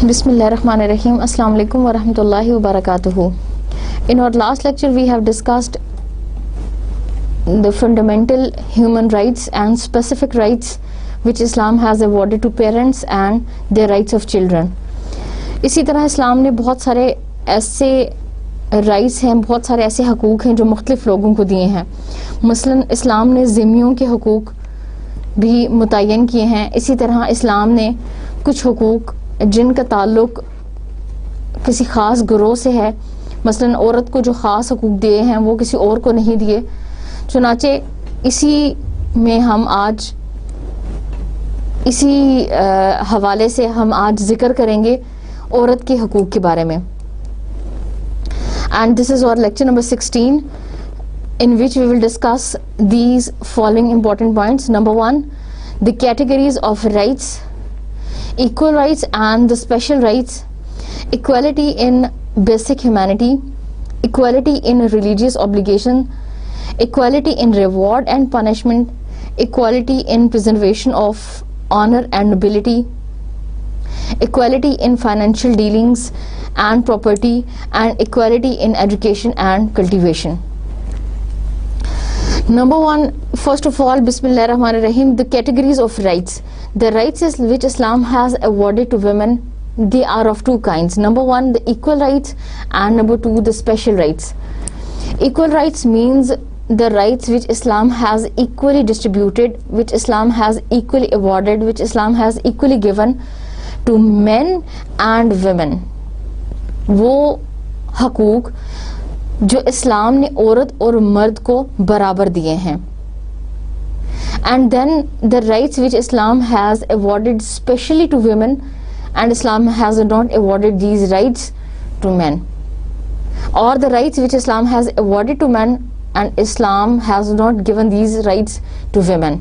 Bismillahirrahmanirrahim. Assalamu alaikum wa rahmatullahi wa barakatuhu. In our last lecture we have discussed the fundamental human rights and specific rights which Islam has awarded to parents and their rights of children. اسی طرح اسلام نے بہت سارے ایسے rights ہیں, بہت سارے ایسے حقوق ہیں جو مختلف لوگوں کو دیے ہیں. مثلا اسلام نے ذمیوں کے حقوق بھی متعین کیے ہیں. اسی طرح اسلام نے کچھ حقوق جن کا تعلق کسی خاص گروہ سے ہے, مثلا عورت کو جو خاص حقوق دیے ہیں وہ کسی اور کو نہیں دیے. چنانچہ اسی میں ہم آج اسی حوالے سے ہم آج ذکر کریں گے عورت کے حقوق کے بارے میں. And this is our lecture number 16 in which we will discuss these following important points. Number 1, the categories of rights, equal rights and the special rights, equality in basic humanity, equality in religious obligation, equality in reward and punishment, equality in preservation of honor and nobility, equality in financial dealings and property, and equality in education and cultivation. Number 1, first of all, Bismillah ar-Rahman ar-Rahim, the categories of rights. The rights which Islam has awarded to women, they are of two kinds. Number 1, the equal rights, and number 2, the special rights. Equal rights means the rights which Islam has equally distributed, which Islam has equally awarded, which Islam has equally given to men and women. وہ حقوق جو اسلام نے عورت اور مرد کو برابر دیے ہیں. And then the rights which Islam has awarded specially to women, and Islam has not awarded these rights to men. Or the rights which Islam has awarded to men and Islam has not given these rights to women.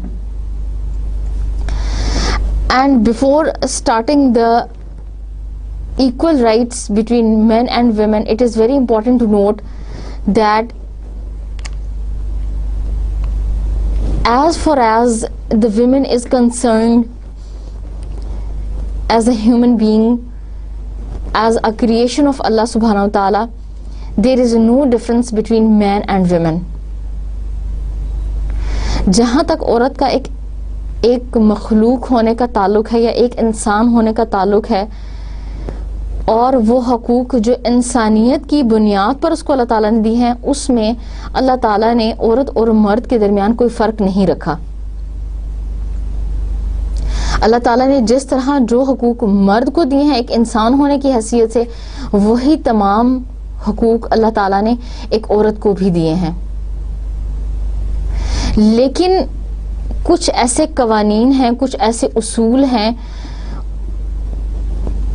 And before starting the equal rights between men and women, it is very important to note that as far as the women is concerned, as a human being, as a creation of Allah subhanahu wa ta'ala, there is no difference between men and women. جہاں تک عورت کا ایک مخلوق ہونے کا تعلق ہے یا ایک انسان ہونے کا تعلق ہے, اور وہ حقوق جو انسانیت کی بنیاد پر اس کو اللہ تعالیٰ نے دی ہیں, اس میں اللہ تعالیٰ نے عورت اور مرد کے درمیان کوئی فرق نہیں رکھا. اللہ تعالیٰ نے جس طرح جو حقوق مرد کو دیے ہیں ایک انسان ہونے کی حیثیت سے, وہی تمام حقوق اللہ تعالیٰ نے ایک عورت کو بھی دیے ہیں. لیکن کچھ ایسے قوانین ہیں, کچھ ایسے اصول ہیں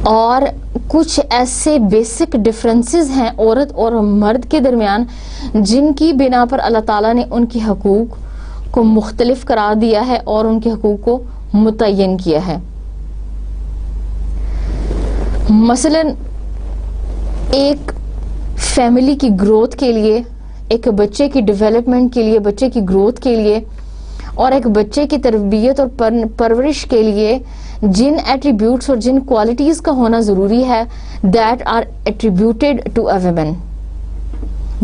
اور کچھ ایسے بیسک ڈفرینسز ہیں عورت اور مرد کے درمیان, جن کی بنا پر اللہ تعالیٰ نے ان کی حقوق کو مختلف قرار دیا ہے اور ان کے حقوق کو متعین کیا ہے. مثلا ایک فیملی کی گروتھ کے لیے, ایک بچے کی ڈیولپمنٹ کے لیے, بچے کی گروتھ کے لیے اور ایک بچے کی تربیت اور پرورش کے لیے جن ایٹریبیوٹس اور جن کوالٹیز کا ہونا ضروری ہے, that are attributed to a women,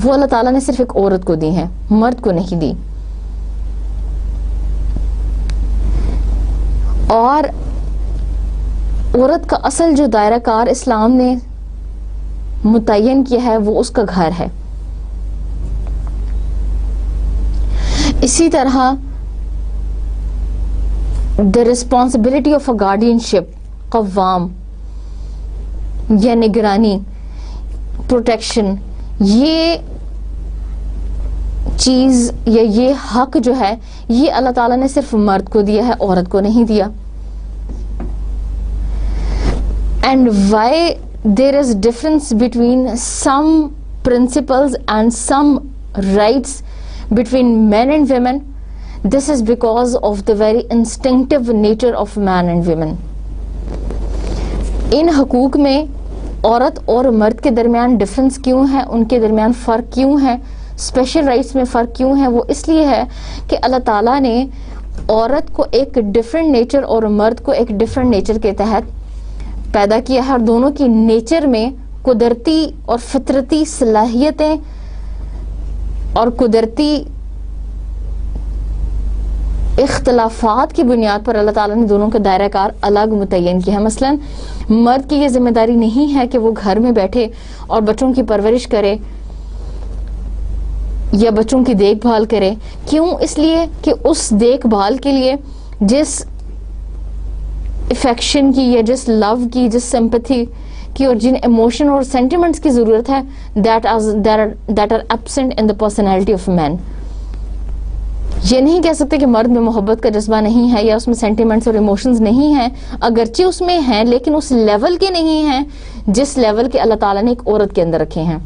وہ اللہ تعالیٰ نے صرف ایک عورت کو دی ہیں, مرد کو نہیں دی. اور عورت کا اصل جو دائرہ کار اسلام نے متعین کیا ہے وہ اس کا گھر ہے. اسی طرح the responsibility of a guardianship, قوام یا نگرانی, پروٹیکشن, یہ چیز یا یہ حق جو ہے یہ اللہ تعالیٰ نے صرف مرد کو دیا ہے, عورت کو نہیں دیا. And why there is difference between some principles and some rights between men and women? This is because of the very instinctive nature of man and women. ان حقوق میں عورت اور مرد کے درمیان ڈفرینس کیوں ہے, ان کے درمیان فرق کیوں ہے, اسپیشل رائٹس میں فرق کیوں ہے, وہ اس لیے ہے کہ اللہ تعالیٰ نے عورت کو ایک ڈفرینٹ نیچر اور مرد کو ایک ڈفرینٹ نیچر کے تحت پیدا کیا ہے اور دونوں کی نیچر میں قدرتی اور فطرتی صلاحیتیں اور قدرتی اختلافات کی بنیاد پر اللہ تعالیٰ نے دونوں کا دائرہ کار الگ متعین کیا ہے. مثلا مرد کی یہ ذمہ داری نہیں ہے کہ وہ گھر میں بیٹھے اور بچوں کی پرورش کرے یا بچوں کی دیکھ بھال کرے. کیوں؟ اس لیے کہ اس دیکھ بھال کے لیے جس افیکشن کی یا جس لو کی، جس سمپتھی کی اور جن ایموشن اور سینٹیمنٹس کی ضرورت ہے that are absent in the personality of man. یہ نہیں کہہ سکتے کہ مرد میں محبت کا جذبہ نہیں ہے یا اس میں سینٹیمنٹس اور ایموشنز نہیں ہیں، اگرچہ اس میں ہیں لیکن اس لیول کے نہیں ہیں جس لیول کے اللہ تعالیٰ نے ایک عورت کے اندر رکھے ہیں.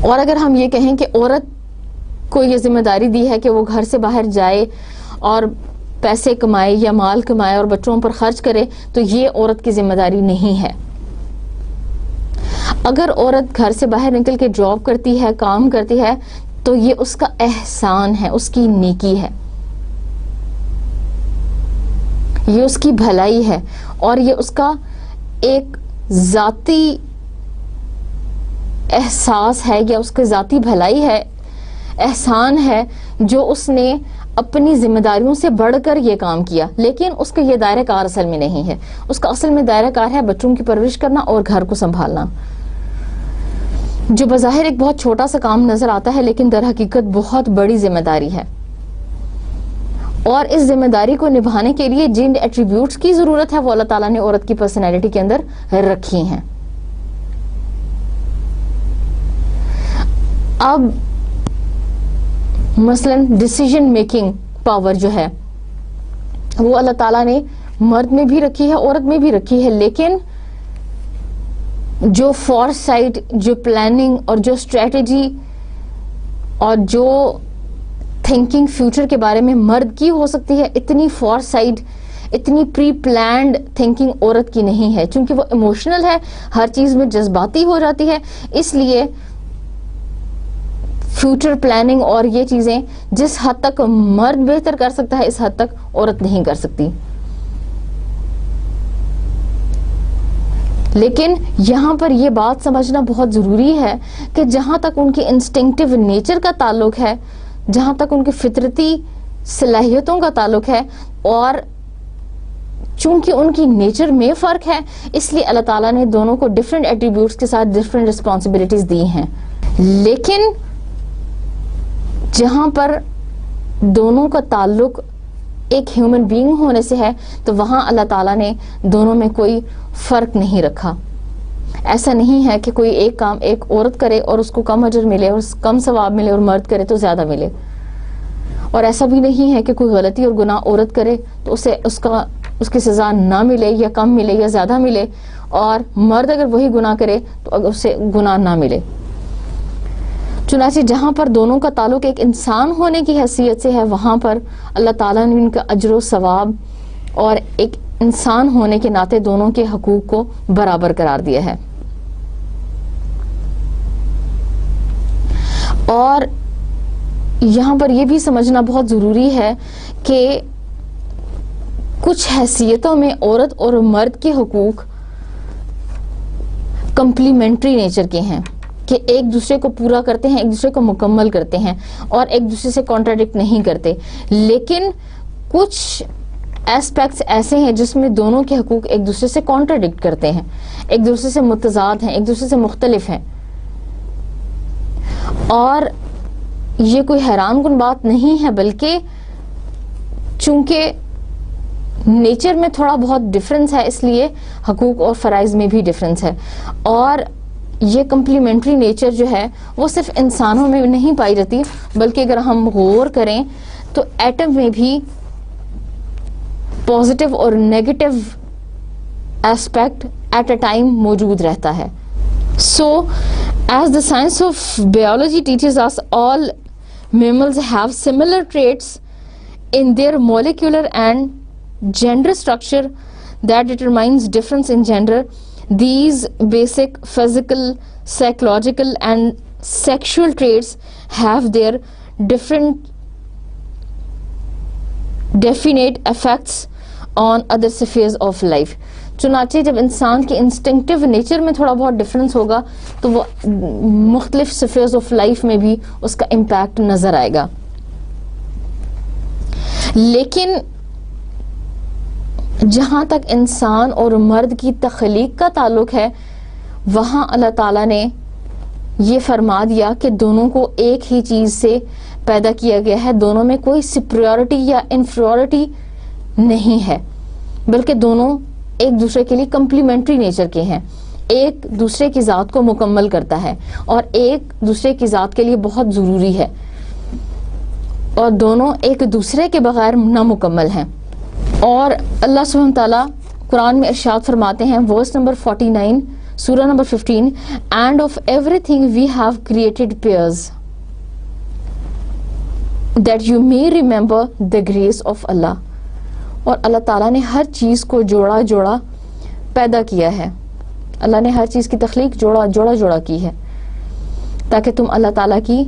اور اگر ہم یہ کہیں کہ عورت کو یہ ذمہ داری دی ہے کہ وہ گھر سے باہر جائے اور پیسے کمائے یا مال کمائے اور بچوں پر خرچ کرے، تو یہ عورت کی ذمہ داری نہیں ہے. اگر عورت گھر سے باہر نکل کے جاب کرتی ہے، کام کرتی ہے، تو یہ اس کا احسان ہے، اس کی نیکی ہے، یہ اس کی بھلائی ہے اور یہ اس کا ایک ذاتی احساس ہے یا اس کی ذاتی بھلائی ہے، احسان ہے جو اس نے اپنی ذمہ داریوں سے بڑھ کر یہ کام کیا. لیکن اس کا یہ دائرہ کار اصل میں نہیں ہے. اس کا اصل میں دائرہ کار ہے بچوں کی پرورش کرنا اور گھر کو سنبھالنا، جو بظاہر ایک بہت چھوٹا سا کام نظر آتا ہے لیکن در حقیقت بہت بڑی ذمہ داری ہے. اور اس ذمہ داری کو نبھانے کے لیے جن ایٹریبیوٹس کی ضرورت ہے وہ اللہ تعالیٰ نے عورت کی پرسنالٹی کے اندر رکھی ہیں. اب مثلا ڈیسیژن میکنگ پاور جو ہے وہ اللہ تعالیٰ نے مرد میں بھی رکھی ہے، عورت میں بھی رکھی ہے، لیکن جو فور سائٹ، جو پلاننگ اور جو اسٹریٹجی اور جو تھنکنگ فیوچر کے بارے میں مرد کی ہو سکتی ہے، اتنی فور سائٹ، اتنی پری پلانڈ تھنکنگ عورت کی نہیں ہے. چونکہ وہ ایموشنل ہے، ہر چیز میں جذباتی ہو جاتی ہے، اس لیے فیوچر پلاننگ اور یہ چیزیں جس حد تک مرد بہتر کر سکتا ہے اس حد تک عورت نہیں کر سکتی. لیکن یہاں پر یہ بات سمجھنا بہت ضروری ہے کہ جہاں تک ان کی انسٹنکٹیو نیچر کا تعلق ہے، جہاں تک ان کی فطرتی صلاحیتوں کا تعلق ہے، اور چونکہ ان کی نیچر میں فرق ہے، اس لیے اللہ تعالیٰ نے دونوں کو ڈفرینٹ ایٹریبیوٹس کے ساتھ ڈفرینٹ رسپانسبلٹیز دی ہیں. لیکن جہاں پر دونوں کا تعلق ایک ہیومن بینگ ہونے سے ہے تو وہاں اللہ تعالیٰ نے دونوں میں کوئی فرق نہیں رکھا. ایسا نہیں ہے کہ کوئی ایک کام ایک عورت کرے اور اس کو کم اجر ملے اور کم ثواب ملے اور مرد کرے تو زیادہ ملے. اور ایسا بھی نہیں ہے کہ کوئی غلطی اور گناہ عورت کرے تو اسے اس کی سزا نہ ملے یا کم ملے یا زیادہ ملے، اور مرد اگر وہی گناہ کرے تو اسے گناہ نہ ملے. چنانچہ جہاں پر دونوں کا تعلق ایک انسان ہونے کی حیثیت سے ہے وہاں پر اللہ تعالیٰ نے ان کا اجر و ثواب اور ایک انسان ہونے کے ناطے دونوں کے حقوق کو برابر قرار دیا ہے. اور یہاں پر یہ بھی سمجھنا بہت ضروری ہے کہ کچھ حیثیتوں میں عورت اور مرد کے حقوق کمپلیمنٹری نیچر کے ہیں کہ ایک دوسرے کو پورا کرتے ہیں، ایک دوسرے کو مکمل کرتے ہیں اور ایک دوسرے سے کانٹراڈکٹ نہیں کرتے. لیکن کچھ ایسپیکٹس ایسے ہیں جس میں دونوں کے حقوق ایک دوسرے سے کانٹراڈکٹ کرتے ہیں، ایک دوسرے سے متضاد ہیں، ایک دوسرے سے مختلف ہیں. اور یہ کوئی حیران کن بات نہیں ہے، بلکہ چونکہ نیچر میں تھوڑا بہت ڈفرنس ہے اس لیے حقوق اور فرائض میں بھی ڈفرنس ہے. اور یہ کمپلیمنٹری نیچر جو ہے وہ صرف انسانوں میں نہیں پائی جاتی، بلکہ اگر ہم غور کریں تو ایٹم میں بھی پازیٹیو اور negative aspect at a time موجود رہتا ہے. So, as the science of biology teaches us, all mammals have similar traits in their molecular and gender structure that determines difference in gender. These basic physical, psychological and sexual traits have their different definite effects on other spheres of life. چنانچہ جب انسان کے instinctive nature میں تھوڑا بہت difference ہوگا تو وہ مختلف سفیئرز آف لائف میں بھی اس کا امپیکٹ نظر آئے گا. لیکن جہاں تک انسان اور مرد کی تخلیق کا تعلق ہے وہاں اللہ تعالیٰ نے یہ فرما دیا کہ دونوں کو ایک ہی چیز سے پیدا کیا گیا ہے, دونوں میں کوئی سپریورٹی یا انفیریورٹی نہیں ہے, بلکہ دونوں ایک دوسرے کے لیے کمپلیمنٹری نیچر کے ہیں, ایک دوسرے کی ذات کو مکمل کرتا ہے اور ایک دوسرے کی ذات کے لیے بہت ضروری ہے, اور دونوں ایک دوسرے کے بغیر نامکمل ہیں. اور اللہ سبحانہ تعالیٰ قرآن میں ارشاد فرماتے ہیں, ورس نمبر 49 سورہ number 15, and of everything we have created pairs that you may remember the grace of Allah. اور اللہ تعالیٰ نے ہر چیز کو جوڑا جوڑا پیدا کیا ہے, اللہ نے ہر چیز کی تخلیق جوڑا کی ہے تاکہ تم اللہ تعالیٰ کی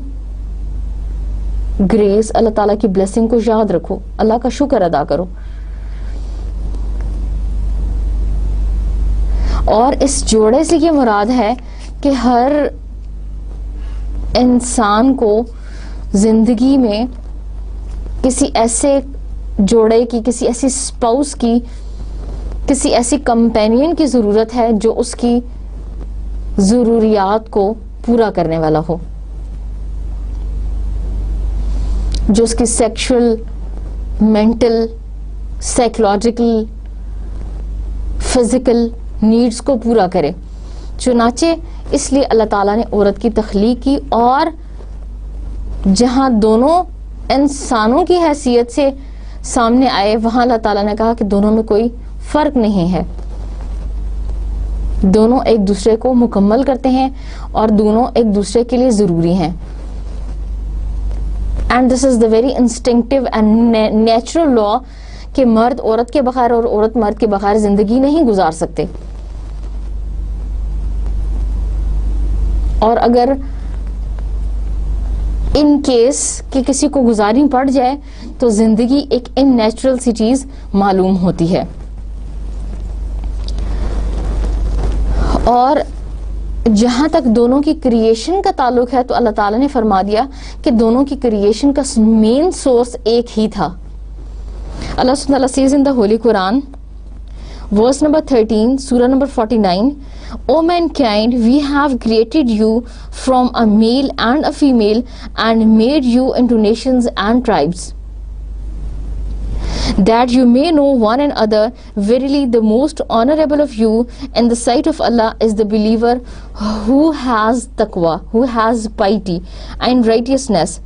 گریس, اللہ تعالیٰ کی بلیسنگ کو یاد رکھو, اللہ کا شکر ادا کرو. اور اس جوڑے سے یہ مراد ہے کہ ہر انسان کو زندگی میں کسی ایسے جوڑے کی, کسی ایسی اسپاؤس کی, کسی ایسی کمپینین کی ضرورت ہے جو اس کی ضروریات کو پورا کرنے والا ہو, جو اس کی sexual, mental, psychological, physical needs کو پورا کرے. چنانچہ اس لیے اللہ تعالیٰ نے عورت کی تخلیق کی, اور جہاں دونوں انسانوں کی حیثیت سے سامنے آئے وہاں اللہ تعالیٰ نے کہا کہ دونوں میں کوئی فرق نہیں ہے, دونوں ایک دوسرے کو مکمل کرتے ہیں اور دونوں ایک دوسرے کے لیے ضروری ہیں. And this is the very instinctive and natural law کہ مرد عورت کے بغیر اور عورت مرد کے بغیر زندگی نہیں گزار سکتے. اور اگر ان کیس کہ کسی کو گزارنی پڑ جائے تو زندگی ایک ان نیچرل سی چیز معلوم ہوتی ہے. اور جہاں تک دونوں کی کریشن کا تعلق ہے تو اللہ تعالیٰ نے فرما دیا کہ دونوں کی کریشن کا مین سورس ایک ہی تھا. اللہ سبحانہ وتعالی says in the Holy Quran, verse number 13, surah number 49, O mankind, we have created you from a male and a female and made you into nations and tribes, that you may know one another. Verily the most honorable of you in the sight of Allah is the believer who has taqwa, who has piety and righteousness.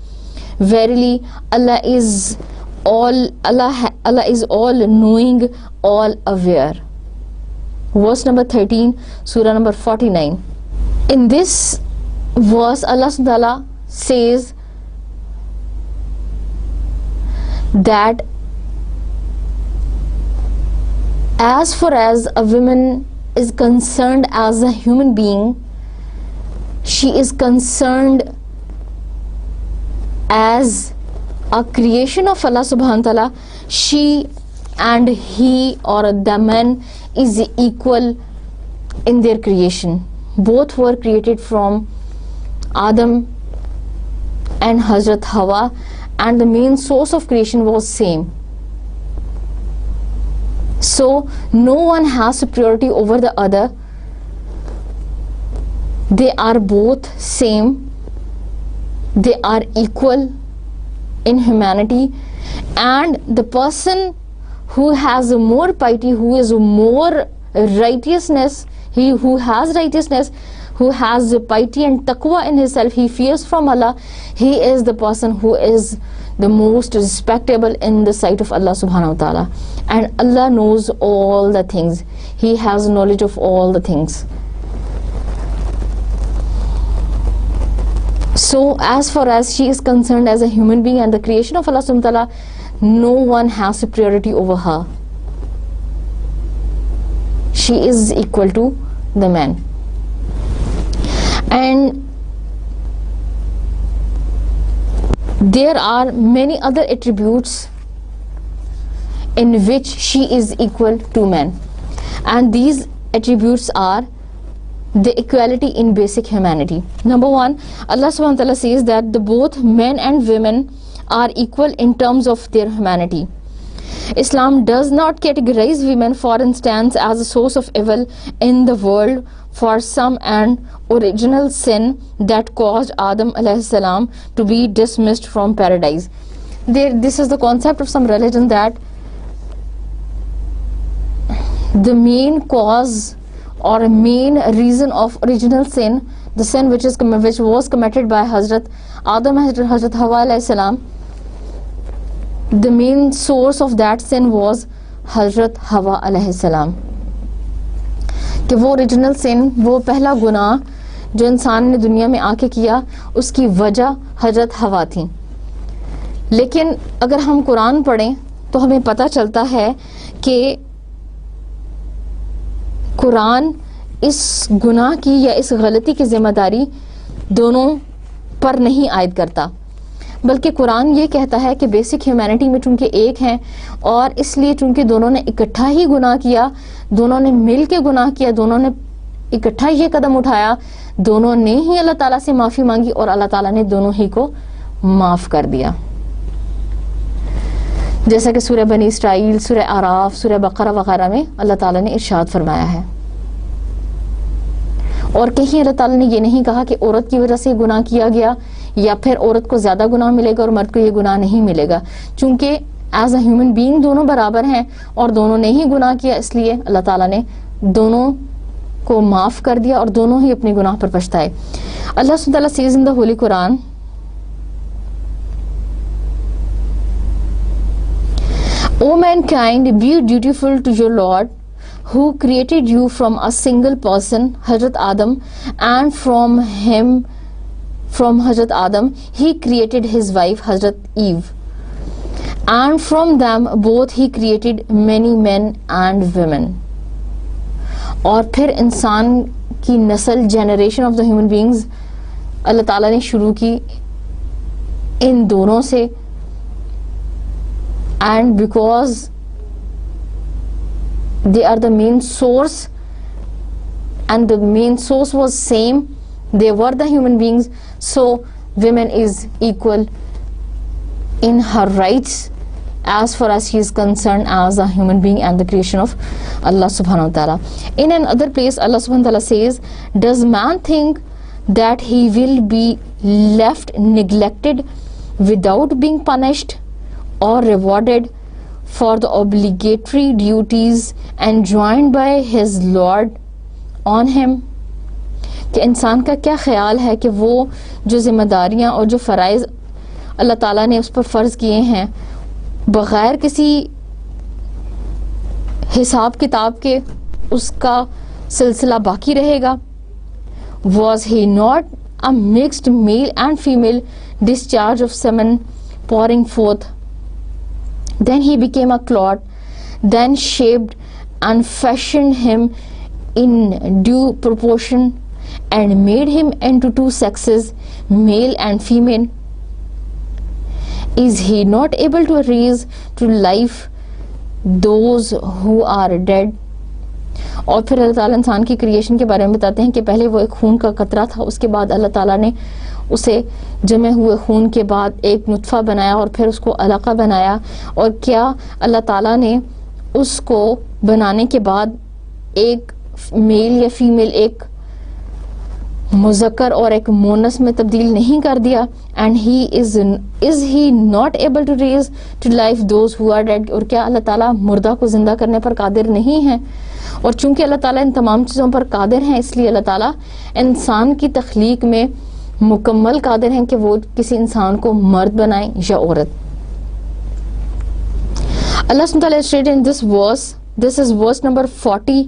Verily Allah is all knowing, all aware. Verse number 13, surah number 49. In this verse Allah subhanahu wa ta'ala says that as far as a woman is concerned as a human being, she is concerned as a creation of Allah subhanahu wa ta'ala. She and he or the man is equal in their creation. Both were created from Adam and Hazrat Hawa, and the main source of creation was same. So no one has superiority over the other. They are both same. They are equal in humanity, and the person who has more piety, who is more righteousness, he who has righteousness, who has piety and taqwa in himself, he fears from Allah, he is the person who is the most respectable in the sight of Allah subhanahu wa ta'ala. And Allah knows all the things, he has knowledge of all the things. So as far as she is concerned as a human being and the creation of Allah subhanahu wa ta'ala, no one has superiority over her. She is equal to the man. And there are many other attributes in which she is equal to man. and these attributes are the equality in basic humanity. Number one, Allah subhanahu wa ta'ala says that both men and women are equal in terms of their humanity. Islam does not categorize women, for instance, as a source of evil in the world for some an original sin that caused Adam alayhi salam to be dismissed from paradise. This is the concept of some religion, that the main cause or main reason of original sin, the sin which was committed by Hazrat Adam and Hazrat Hawa alayhi salam, the main source of that sin was Hazrat Hawa alayhi salam. کہ وہ original سن, وہ پہلا گناہ جو انسان نے دنیا میں آ کے کیا, اس کی وجہ حضرت ہوا تھی. لیکن اگر ہم قرآن پڑھیں تو ہمیں پتہ چلتا ہے کہ قرآن اس گناہ کی یا اس غلطی کی ذمہ داری دونوں پر نہیں عائد کرتا, بلکہ قرآن یہ کہتا ہے کہ بیسک ہیومینٹی میں چونکہ ایک ہیں, اور اس لیے چونکہ دونوں نے اکٹھا ہی گناہ کیا, دونوں نے مل کے گناہ کیا, دونوں نے اکٹھا یہ قدم اٹھایا, دونوں نے ہی اللہ تعالیٰ سے معافی مانگی اور اللہ تعالیٰ نے دونوں ہی کو معاف کر دیا. جیسا کہ سورہ بنی اسرائیل, سورہ اعراف, سورہ بقرہ وغیرہ میں اللہ تعالیٰ نے ارشاد فرمایا ہے. اور کہیں اللہ تعالیٰ نے یہ نہیں کہا کہ عورت کی وجہ سے گناہ کیا گیا یا پھر عورت کو زیادہ گناہ ملے گا اور مرد کو یہ گناہ نہیں ملے گا. چونکہ ایز اے ہیومن بینگ دونوں برابر ہیں اور دونوں نے ہی گناہ کیا, اس لیے اللہ تعالیٰ نے دونوں کو معاف کر دیا اور دونوں ہی اپنے گناہ پر پچھتائے. اللہ سبحانہ وتعالیٰ says in the Holy Quran, O mankind, be dutiful to your Lord, who created you from a single person, Hazrat Adam, and from Hazrat Adam, he created his wife, Hazrat Eve. And from them both he created many men and women. اور پھر انسان کی نسل, generation of the human beings, Allah تعالیٰ نے شروع کی ان دونوں سے. And because they are the main source and the main source was same, they were the human beings, so women is equal in her rights as far as she is concerned as a human being and the creation of Allah subhanahu wa ta'ala. In another place Allah subhanahu wa ta'ala says, does man think that he will be left neglected without being punished or rewarded for the obligatory duties enjoined by his Lord on him? کہ انسان کا کیا خیال ہے کہ وہ جو ذمہ داریاں اور جو فرائض اللہ تعالیٰ نے اس پر فرض کیے ہیں بغیر کسی حساب کتاب کے اس کا سلسلہ باقی رہے گا. Was he not a mixed male and female discharge of semen pouring forth? Then he became a clot, then shaped and fashioned him in due proportion and made him into two sexes, male and female. Is he not able to raise to life those who are dead? اور پھر اللہ تعالیٰ انسان کی creation کے بارے میں بتاتے ہیں کہ پہلے وہ ایک خون کا قطرہ تھا, اس کے بعد اللہ تعالیٰ نے اسے جمع ہوئے خون کے بعد ایک نطفہ بنایا اور پھر اس کو علقہ بنایا. اور کیا اللہ تعالیٰ نے اس کو بنانے کے بعد ایک میل یا فیمیل, ایک مذکر اور ایک مونس میں تبدیل نہیں کر دیا؟ And is he not able to raise to life those who are dead? اور کیا اللہ تعالیٰ مردہ کو زندہ کرنے پر قادر نہیں ہے؟ اور چونکہ اللہ تعالیٰ ان تمام چیزوں پر قادر ہیں, اس لیے اللہ تعالیٰ انسان کی تخلیق میں مکمل قادر ہیں کہ وہ کسی انسان کو مرد بنائیں یا عورت. اللہ سبحانہ وتعالیٰ stated in this verse, this is verse number 40,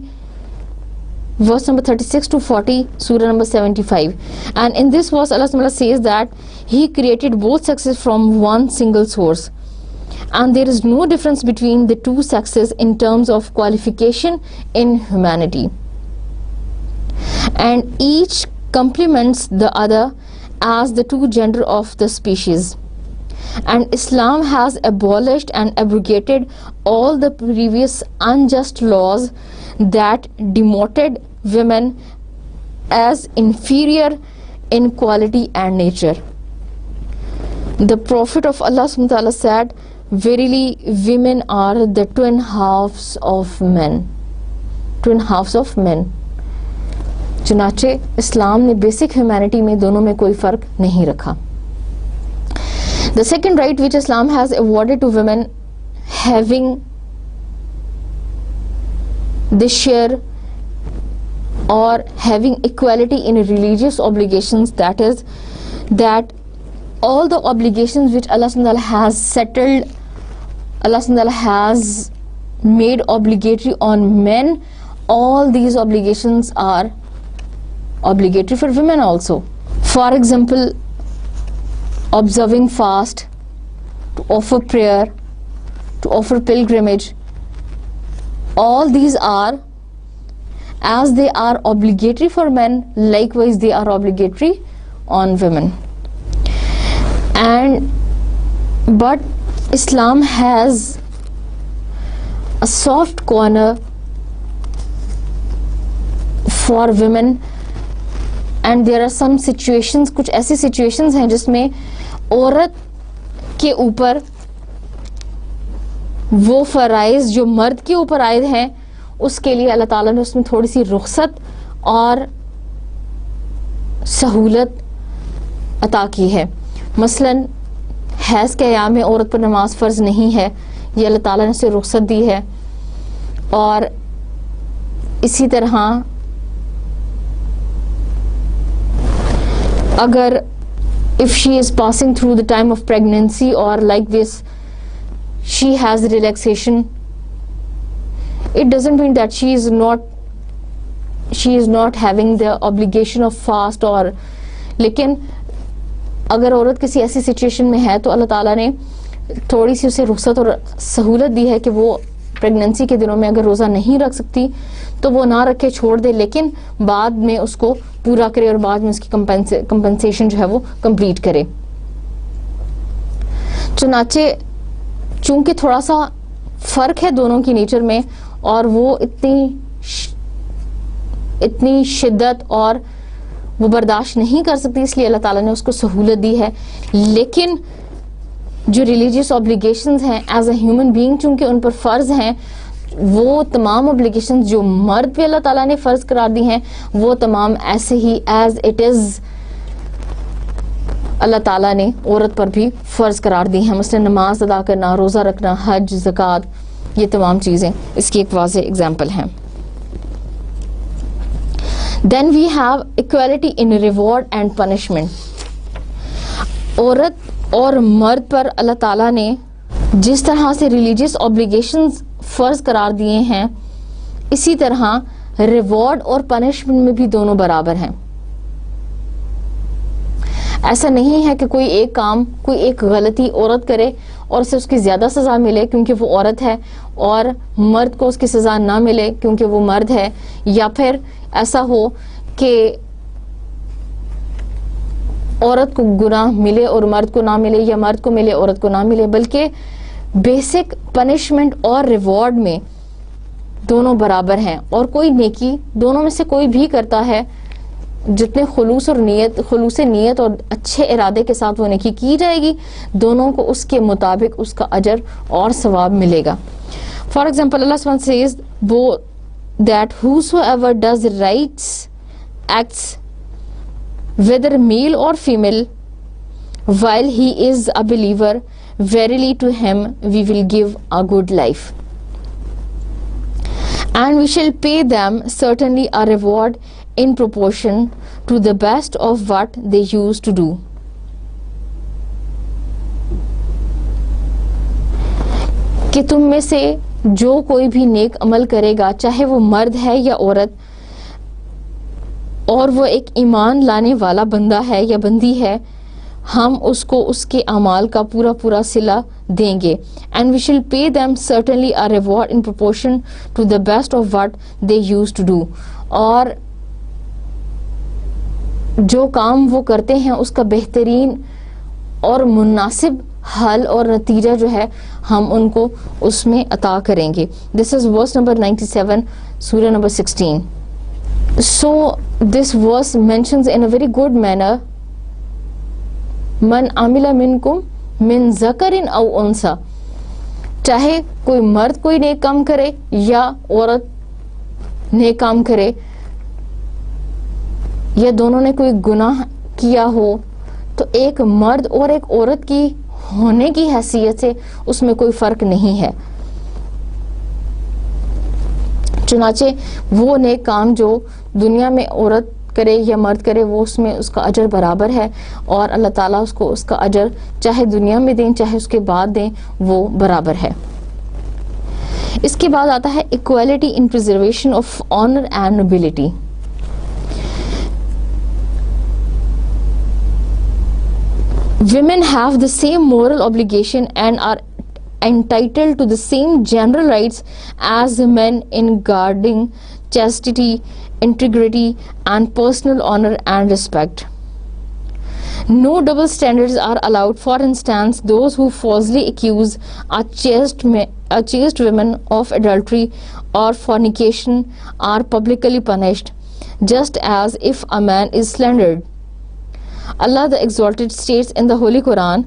verse number 36 to 40, surah number 75. And in this verse Allah subhanahu wa ta'ala says that he created both sexes from one single source, and there is no difference between the two sexes in terms of qualification in humanity, and each complements the other as the two gender of the species. And Islam has abolished and abrogated all the previous unjust laws that demoted women as inferior in quality and nature. The Prophet of Allah subhanahu wa ta'ala said, verily women are the twin halves of men. Twin halves of men. چنانچہ اسلام نے basic humanity میں دونوں میں کوئی فرق نہیں رکھا. The second right which Islam has awarded to women having the share or having equality in religious obligations, that is that all the obligations which Allah subhanahu wa ta'ala has settled, Allah subhanahu wa ta'ala has made obligatory on men, all these obligations are obligatory for women also. For example, observing fast, to offer prayer, to offer pilgrimage, all these are, as they are obligatory for men, likewise they are obligatory on women. But Islam has a soft corner for women, and there are some situations, کچھ ایسی situations ہیں جس میں عورت کے اوپر وہ فرائض جو مرد کے اوپر عائد ہیں اس کے لیے اللہ تعالیٰ نے اس میں تھوڑی سی رخصت اور سہولت عطا کی ہے. مثلاً حیض کے ایام میں عورت پر نماز فرض نہیں ہے, یہ اللہ تعالیٰ نے اسے رخصت دی ہے. اور اسی طرح اگر if she is passing through the time of pregnancy or like this she has relaxation, it doesn't mean that she is not having the obligation of fast. اور لیکن اگر عورت کسی ایسی سچویشن میں ہے تو اللہ تعالیٰ نے تھوڑی سی اسے رخصت اور سہولت دی ہے کہ وہ پریگننسی کے دنوں میں اگر روزہ نہیں رکھ سکتی تو وہ نہ رکھے, چھوڑ دے, لیکن بعد میں اس کو پورا کرے اور بعد میں اس کی کمپنسیشن جو ہے وہ کمپلیٹ کرے. چنانچہ چونکہ تھوڑا سا فرق ہے دونوں کی نیچر میں اور وہ اتنی شدت اور وہ برداشت نہیں کر سکتی, اس لیے اللہ تعالیٰ نے اس کو سہولت دی ہے. لیکن جو ریلیجیس اوبلیگیشنز ہیں ایز اے ہیومن بینگ چونکہ ان پر فرض ہیں, وہ تمام اوبلیگیشنز جو مرد پہ اللہ تعالیٰ نے فرض قرار دی ہیں وہ تمام ایسے ہی ایز اٹ از اللہ تعالیٰ نے عورت پر بھی فرض قرار دی ہیں. مثلا نماز ادا کرنا, روزہ رکھنا, حج, زکوٰۃ, یہ تمام چیزیں اس کی ایک واضح اگزامپل ہیں. Then we have equality in reward and punishment. عورت اور مرد پر اللہ تعالیٰ نے جس طرح سے ریلیجیس اوبلیگیشنز فرض قرار دیے ہیں اسی طرح ریوارڈ اور پنشمنٹ میں بھی دونوں برابر ہیں. ایسا نہیں ہے کہ کوئی ایک کام, کوئی ایک غلطی عورت کرے اور اسے اس کی زیادہ سزا ملے کیونکہ وہ عورت ہے اور مرد کو اس کی سزا نہ ملے کیونکہ وہ مرد ہے, یا پھر ایسا ہو کہ عورت کو گناہ ملے اور مرد کو نہ ملے, یا مرد کو ملے عورت کو نہ ملے, بلکہ بیسک پنشمنٹ اور ریوارڈ میں دونوں برابر ہیں. اور کوئی نیکی دونوں میں سے کوئی بھی کرتا ہے, جتنے خلوص نیت اور اچھے ارادے کے ساتھ وہ نیکی کی جائے گی, دونوں کو اس کے مطابق اس کا اجر اور ثواب ملے گا. فار ایگزامپل اللہ سبحانہ says that whosoever does right acts whether male or female while he is a believer, verily to him we will give a good life, and we shall pay them certainly a reward in proportion to the best of what they used to do. کہ تم میں سے جو کوئی بھی نیک عمل کرے گا, چاہے وہ مرد ہے یا عورت, اور وہ ایک ایمان لانے والا بندہ ہے یا بندی ہے, ہم اس کو اس کے اعمال کا پورا پورا صلہ دیں گے. and we shall pay them certainly a reward in proportion to the best of what they used to do. اور جو کام وہ کرتے ہیں اس کا بہترین اور مناسب حل اور نتیجہ جو ہے ہم ان کو اس میں عطا کریں گے. دس از ورس نمبر 97 سورہ number 16. So this verse mentions in a very good manner من عمل منکم من ذکر او انثى, چاہے کوئی مرد کوئی نیک کام کرے یا عورت نیک کام کرے یا دونوں نے کوئی گناہ کیا ہو, تو ایک مرد اور ایک عورت کی ہونے کی حیثیت سے اس میں کوئی فرق نہیں ہے. چنانچہ وہ نیک کام جو دنیا میں عورت کرے یا مرد کرے وہ اس میں اس کا اجر برابر ہے, اور اللہ تعالیٰ اس کو اس کا اجر چاہے دنیا میں دیں چاہے اس کے بعد دیں وہ برابر ہے. اس کے بعد آتا ہے equality in preservation of honour and nobility. Women have the same moral obligation and are entitled to the same general rights as men in guarding chastity, integrity, and personal honor and respect. No double standards are allowed. For instance, those who falsely accuse a chaste women of adultery or fornication are publicly punished, just as if a man is slandered. Allah the Exalted states in the Holy Quran,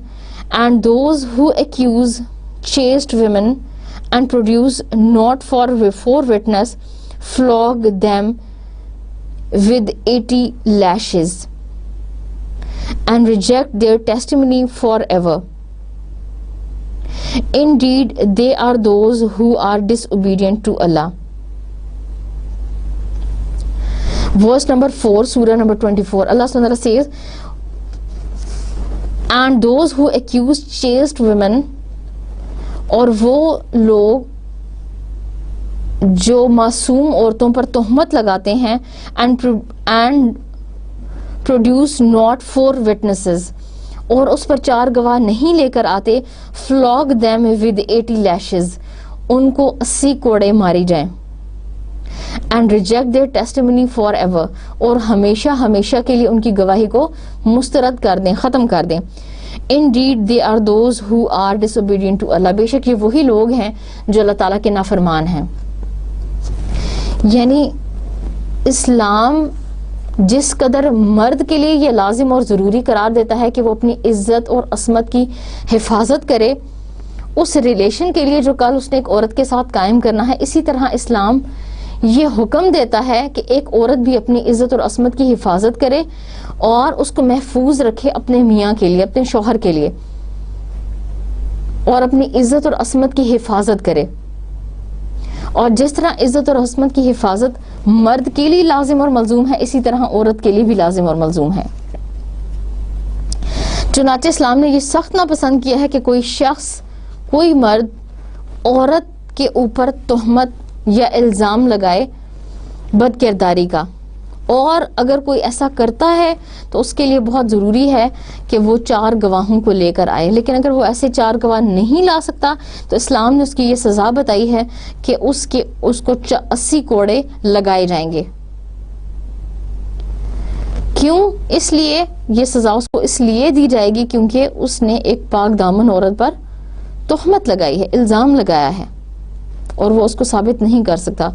and those who accuse chaste women and produce not for witness, flog them with 80 lashes and reject their testimony forever. Indeed, they are those who are disobedient to Allah. Verse number 4, Surah number 24. Allah subhanahu wa ta'ala says, and those who accuse chaste women, اور وہ لوگ جو معصوم عورتوں پر تہمت لگاتے ہیں, and produce not 4 witnesses, اور اس پر 4 گواہ نہیں لے کر آتے, flog them with 80 lashes, ان کو 80 کوڑے ماری جائیں, and reject their testimony forever, اور ہمیشہ ہمیشہ کے لیے ان کی گواہی کو مسترد کر دیں, ختم کر دیں. Indeed, they are those who are disobedient to Allah. بے شک یہ وہی لوگ ہیں جو اللہ تعالیٰ کے نافرمان ہیں. یعنی اسلام جس قدر مرد کے لیے یہ لازم اور ضروری قرار دیتا ہے کہ وہ اپنی عزت اور عصمت کی حفاظت کرے اس ریلیشن کے لیے جو کل اس نے ایک عورت کے ساتھ قائم کرنا ہے, اسی طرح اسلام یہ حکم دیتا ہے کہ ایک عورت بھی اپنی عزت اور عصمت کی حفاظت کرے اور اس کو محفوظ رکھے اپنے میاں کے لیے, اپنے شوہر کے لیے, اور اپنی عزت اور عصمت کی حفاظت کرے. اور جس طرح عزت اور عصمت کی حفاظت مرد کے لیے لازم اور ملزوم ہے, اسی طرح عورت کے لیے بھی لازم اور ملزوم ہے. چنانچہ اسلام نے یہ سخت ناپسند کیا ہے کہ کوئی شخص, کوئی مرد عورت کے اوپر تہمت یا الزام لگائے بد کرداری کا, اور اگر کوئی ایسا کرتا ہے تو اس کے لیے بہت ضروری ہے کہ وہ 4 گواہوں کو لے کر آئے. لیکن اگر وہ ایسے 4 گواہ نہیں لا سکتا تو اسلام نے اس کی یہ سزا بتائی ہے کہ اس کو 80 کوڑے لگائے جائیں گے. کیوں؟ اس لیے یہ سزا اس کو اس لیے دی جائے گی کیونکہ اس نے ایک پاک دامن عورت پر تہمت لگائی ہے, الزام لگایا ہے, اور وہ اس کو ثابت نہیں کر سکتا.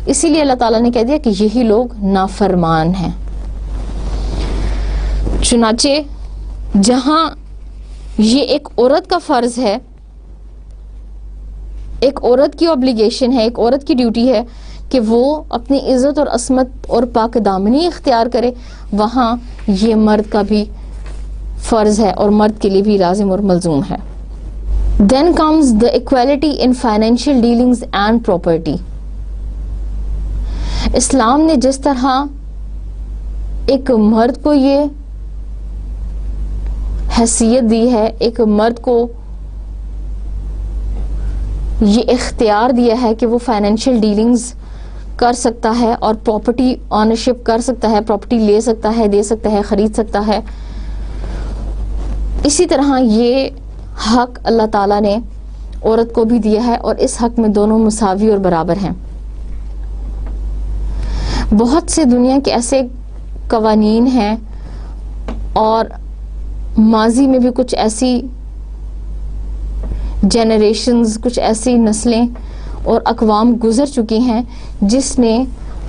اسی لیے اللہ تعالیٰ نے کہہ دیا کہ یہی لوگ نافرمان ہیں. چنانچہ جہاں یہ ایک عورت کا فرض ہے, ایک عورت کی اوبلیگیشن ہے, ایک عورت کی ڈیوٹی ہے کہ وہ اپنی عزت اور عصمت اور پاک دامنی اختیار کرے, وہاں یہ مرد کا بھی فرض ہے اور مرد کے لیے بھی لازم اور ملزوم ہے. Then comes the equality in financial dealings and property. اسلام نے جس طرح ایک مرد کو یہ حیثیت دی ہے, ایک مرد کو یہ اختیار دیا ہے کہ وہ فائنینشیل ڈیلنگز کر سکتا ہے اور پراپرٹی آنرشپ کر سکتا ہے, پراپرٹی لے سکتا ہے, دے سکتا ہے, خرید سکتا ہے, اسی طرح یہ حق اللہ تعالیٰ نے عورت کو بھی دیا ہے, اور اس حق میں دونوں مساوی اور برابر ہیں. بہت سے دنیا کے ایسے قوانین ہیں اور ماضی میں بھی کچھ ایسی جنریشنز، کچھ ایسی نسلیں اور اقوام گزر چکی ہیں جس نے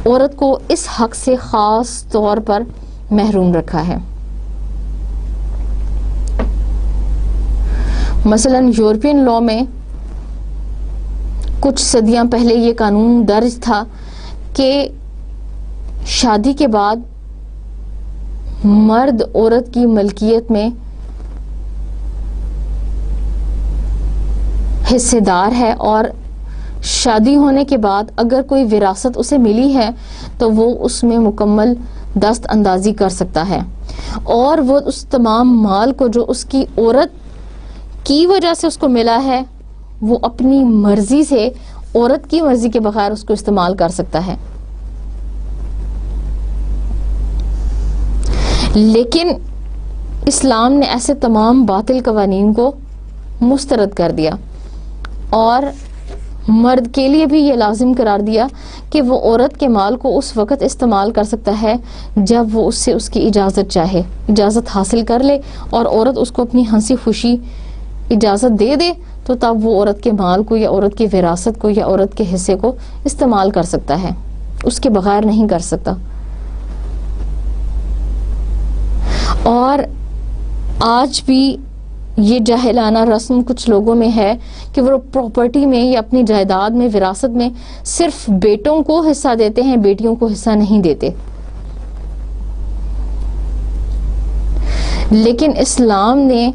عورت کو اس حق سے خاص طور پر محروم رکھا ہے. مثلا یورپین لاء میں کچھ صدیاں پہلے یہ قانون درج تھا کہ شادی کے بعد مرد عورت کی ملکیت میں حصے دار ہے، اور شادی ہونے کے بعد اگر کوئی وراثت اسے ملی ہے تو وہ اس میں مکمل دست اندازی کر سکتا ہے، اور وہ اس تمام مال کو جو اس کی عورت کی وجہ سے اس کو ملا ہے وہ اپنی مرضی سے، عورت کی مرضی کے بغیر اس کو استعمال کر سکتا ہے. لیکن اسلام نے ایسے تمام باطل قوانین کو مسترد کر دیا اور مرد کے لیے بھی یہ لازم قرار دیا کہ وہ عورت کے مال کو اس وقت استعمال کر سکتا ہے جب وہ اس سے اس کی اجازت چاہے، اجازت حاصل کر لے، اور عورت اس کو اپنی ہنسی خوشی اجازت دے دے تو تب وہ عورت کے مال کو یا عورت کی وراثت کو یا عورت کے حصے کو استعمال کر سکتا ہے، اس کے بغیر نہیں کر سکتا. اور آج بھی یہ جاہلانہ رسم کچھ لوگوں میں ہے کہ وہ پراپرٹی میں یا اپنی جائیداد میں، وراثت میں صرف بیٹوں کو حصہ دیتے ہیں، بیٹیوں کو حصہ نہیں دیتے. لیکن اسلام نے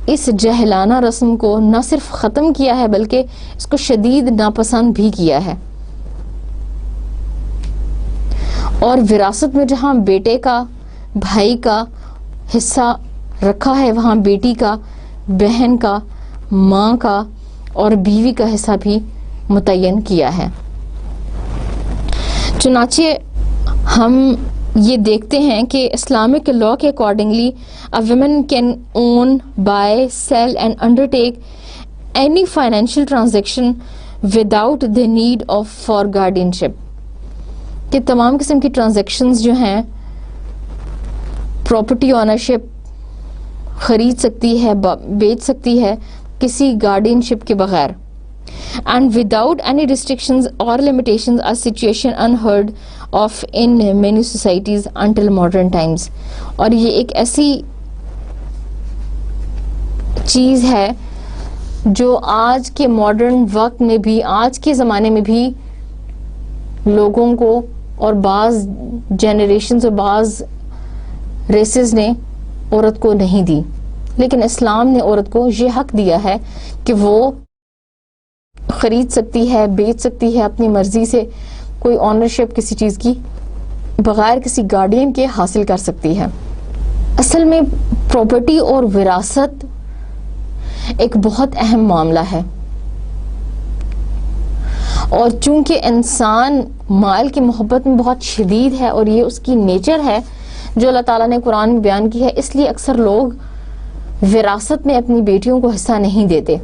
اس جاہلانہ رسم کو نہ صرف ختم کیا ہے بلکہ اس کو شدید ناپسند بھی کیا ہے. اور وراثت میں جہاں بیٹے کا، بھائی کا حصہ رکھا ہے وہاں بیٹی کا، بہن کا، ماں کا اور بیوی کا حصہ بھی متعین کیا ہے. چنانچہ ہم یہ دیکھتے ہیں کہ اسلامک لاء کے accordingly a woman can own, buy, sell and undertake any financial transaction without the need of for guardianship. کہ تمام قسم کی ٹرانزیکشنز جو ہیں پراپرٹی اونرشپ خرید سکتی ہے، بیچ سکتی ہے کسی گارڈینشپ کے بغیر. And without any restrictions or limitations, a situation unheard of in many societies until modern times. اور یہ ایک ایسی چیز ہے جو آج کے ماڈرن وقت میں بھی، آج کے زمانے میں بھی لوگوں کو اور بعض جنریشنز اور بعض ریسز نے عورت کو نہیں دی. لیکن اسلام نے عورت کو یہ حق دیا ہے کہ وہ خرید سکتی ہے، بیچ سکتی ہے اپنی مرضی سے، کوئی آنرشپ کسی چیز کی بغیر کسی گارڈین کے حاصل کر سکتی ہے. اصل میں پراپرٹی اور وراثت ایک بہت اہم معاملہ ہے، اور چونکہ انسان مال کی محبت میں بہت شدید ہے اور یہ اس کی نیچر ہے جو اللہ تعالیٰ نے قرآن میں بیان کی ہے، اس لیے اکثر لوگ وراثت میں اپنی بیٹیوں کو حصہ نہیں دیتے،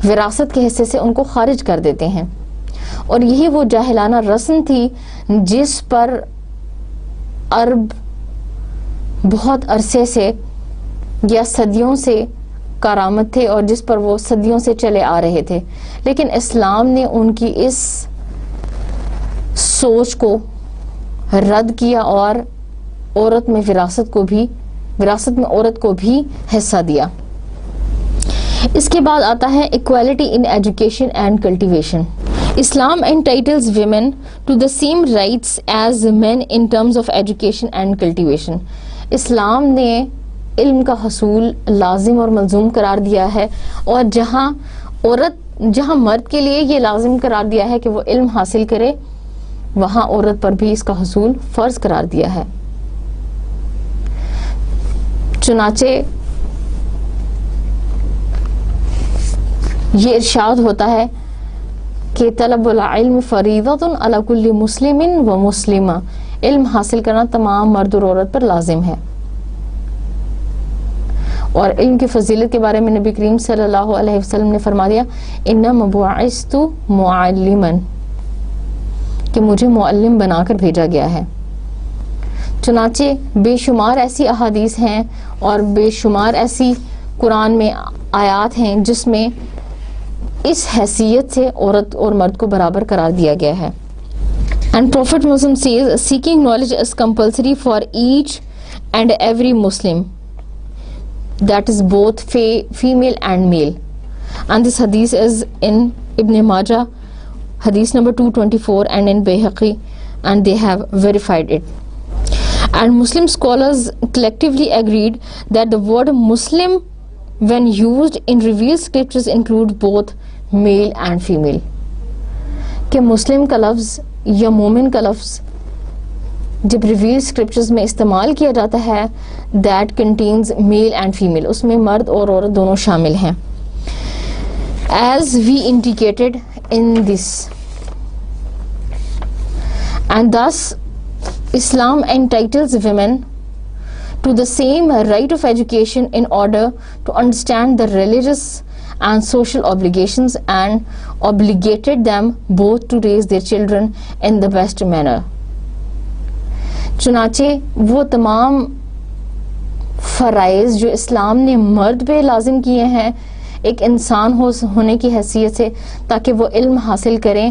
وراثت کے حصے سے ان کو خارج کر دیتے ہیں. اور یہی وہ جاہلانہ رسم تھی جس پر عرب بہت عرصے سے یا صدیوں سے کارآمد تھے اور جس پر وہ صدیوں سے چلے آ رہے تھے. لیکن اسلام نے ان کی اس سوچ کو رد کیا اور عورت میں وراثت میں عورت کو بھی حصہ دیا. اس کے بعد آتا ہے equality in education and cultivation. Islam entitles women to the same rights as men in terms of education and cultivation. اسلام نے علم کا حصول لازم اور ملزوم قرار دیا ہے، اور جہاں مرد کے لیے یہ لازم قرار دیا ہے کہ وہ علم حاصل کرے، وہاں عورت پر بھی اس کا حصول فرض قرار دیا ہے. چنانچہ یہ ارشاد ہوتا ہے کہ طلب العلم فریضۃ علی کل مسلم و مسلمہ، علم حاصل کرنا تمام مرد اور عورت پر لازم ہے. اور علم کی فضیلت کے بارے میں نبی کریم صلی اللہ علیہ وسلم نے فرما دیا انما بعثت معلما، کہ مجھے معلم بنا کر بھیجا گیا ہے. چنانچہ بے شمار ایسی احادیث ہیں اور بے شمار ایسی قرآن میں آیات ہیں جس میں اس حیثیت سے عورت اور مرد کو برابر قرار دیا گیا ہے. And Prophet Muslim says seeking knowledge is compulsory for each and every Muslim, that is both female and male. And this hadith is in Ibn Majah, hadith number 224, and in Bayhaqi, and they have verified it. And Muslim scholars collectively agreed that the word Muslim when used in revealed scriptures include both male and female. کہ مسلم کا لفظ یا مومن کا لفظ جب reveal scriptures میں استعمال کیا جاتا ہے that contains male and female, اس میں مرد اور عورت دونوں شامل ہیں. As we indicated in this and this Islam entitles women to the same right of education in order to understand the religious and social obligations and obligated them both to raise their children in the best manner. چنانچہ وہ تمام فرائض جو اسلام نے مرد پہ لازم کیے ہیں ایک انسان ہونے کی حیثیت سے تاکہ وہ علم حاصل کریں,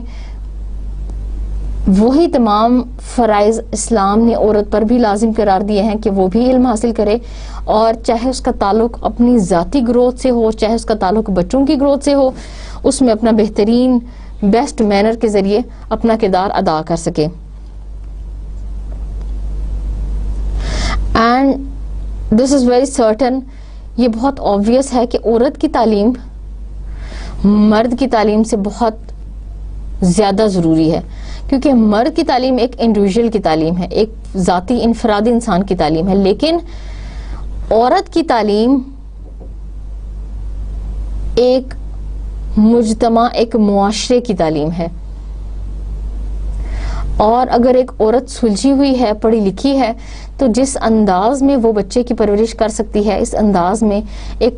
وہی تمام فرائض اسلام نے عورت پر بھی لازم قرار دیے ہیں کہ وہ بھی علم حاصل کرے, اور چاہے اس کا تعلق اپنی ذاتی گروتھ سے ہو, چاہے اس کا تعلق بچوں کی گروتھ سے ہو, اس میں اپنا بہترین بیسٹ مینر کے ذریعے اپنا کردار ادا کر سکے. And this is very certain, یہ بہت آبویس ہے کہ عورت کی تعلیم مرد کی تعلیم سے بہت زیادہ ضروری ہے, کیونکہ مرد کی تعلیم ایک انڈیویجول کی تعلیم ہے, ایک ذاتی انفرادی انسان کی تعلیم ہے, لیکن عورت کی تعلیم ایک مجتمع, ایک معاشرے کی تعلیم ہے. اور اگر ایک عورت سلجھی ہوئی ہے, پڑھی لکھی ہے, تو جس انداز میں وہ بچے کی پرورش کر سکتی ہے اس انداز میں ایک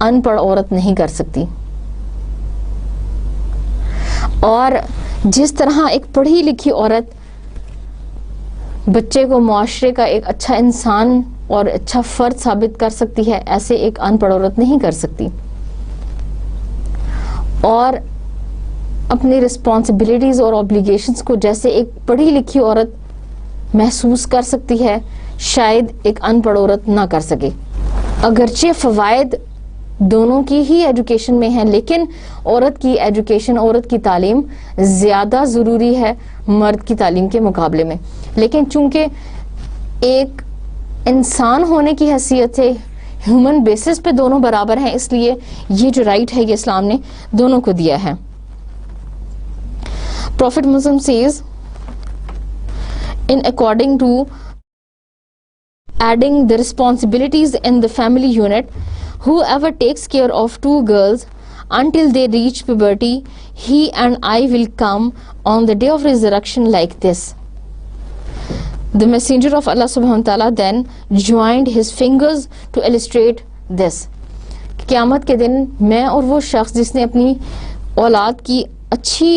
ان پڑھ عورت نہیں کر سکتی. اور جس طرح ایک پڑھی لکھی عورت بچے کو معاشرے کا ایک اچھا انسان اور اچھا فرد ثابت کر سکتی ہے, ایسے ایک ان پڑھ عورت نہیں کر سکتی. اور اپنی رسپانسبلٹیز اور اوبلیگیشنز کو جیسے ایک پڑھی لکھی عورت محسوس کر سکتی ہے شاید ایک ان پڑھ عورت نہ کر سکے. اگرچہ فوائد دونوں کی ہی ایجوکیشن میں ہیں, لیکن عورت کی ایجوکیشن, عورت کی تعلیم زیادہ ضروری ہے مرد کی تعلیم کے مقابلے میں. لیکن چونکہ ایک انسان ہونے کی حیثیت سے ہیومن بیسس پہ دونوں برابر ہیں, اس لیے یہ جو رائٹ ہے یہ اسلام نے دونوں کو دیا ہے. Prophet Muslim says in according to adding the responsibilities in the family unit, whoever takes care of two girls until they reach puberty, he and I will come on the day of resurrection like this. The messenger of Allah subhanahu wa ta'ala then joined his fingers to illustrate this. قیامت کے دن میں اور وہ شخص جس نے اپنی اولاد کی اچھی